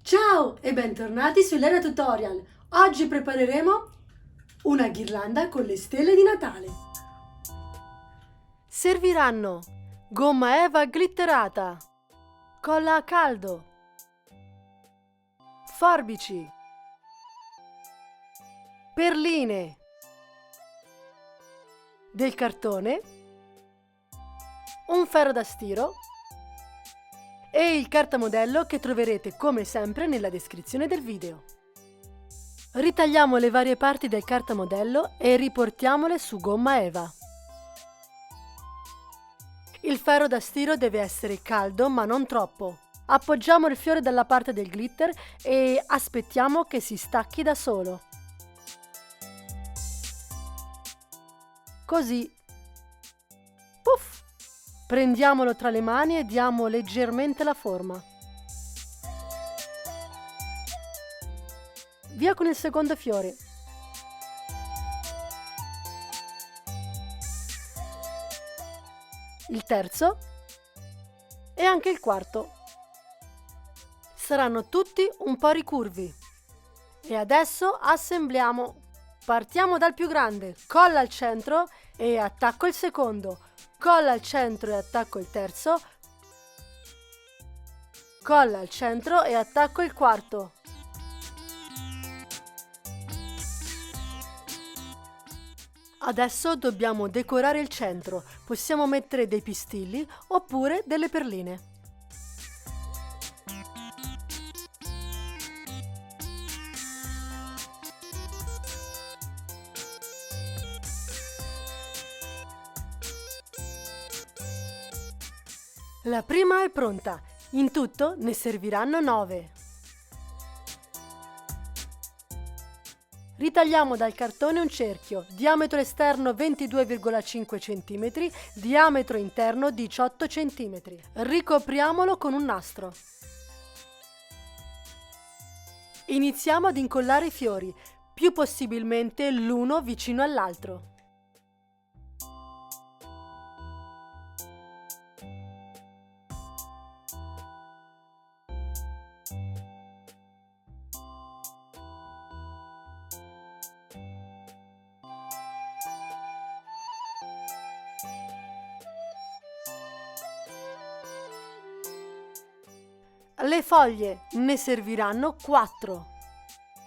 Ciao e bentornati su Lera Tutorial. Oggi prepareremo una ghirlanda con le stelle di Natale. Serviranno gomma eva glitterata, colla a caldo, forbici, perline, del cartone, un ferro da stiro e il cartamodello che troverete come sempre nella descrizione del video. Ritagliamo le varie parti del cartamodello e riportiamole su gomma eva. Il ferro da stiro deve essere caldo ma non troppo. Appoggiamo il fiore dalla parte del glitter e aspettiamo che si stacchi da solo. Così. Puff! Prendiamolo tra le mani e diamo leggermente la forma. Via con il secondo fiore. Il terzo e anche il quarto. Saranno tutti un po' ricurvi. E adesso assembliamo. Partiamo dal più grande, colla al centro e attacco il secondo. Colla al centro e attacco il terzo, colla al centro e attacco il quarto. Adesso dobbiamo decorare il centro, possiamo mettere dei pistilli oppure delle perline. La prima è pronta, in tutto ne serviranno 9. Ritagliamo dal cartone un cerchio, diametro esterno 22,5 cm, diametro interno 18 cm. Ricopriamolo con un nastro. Iniziamo ad incollare i fiori, più possibilmente l'uno vicino all'altro. Le foglie ne serviranno 4.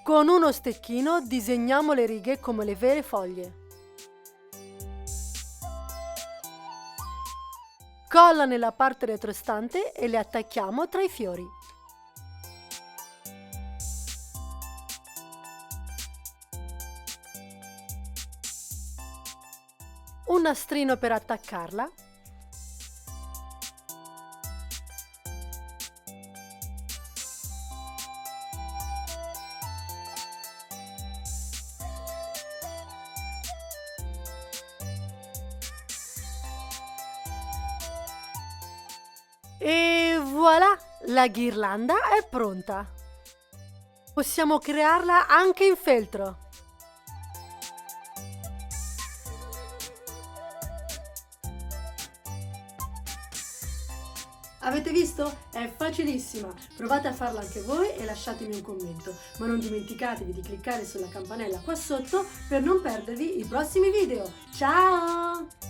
Con uno stecchino disegniamo le righe come le vere foglie. Colla nella parte retrostante e le attacchiamo tra i fiori. Un nastrino per attaccarla. E voilà! La ghirlanda è pronta! Possiamo crearla anche in feltro! Avete visto? È facilissima! Provate a farla anche voi e lasciatemi un commento, ma non dimenticatevi di cliccare sulla campanella qua sotto per non perdervi i prossimi video. Ciao!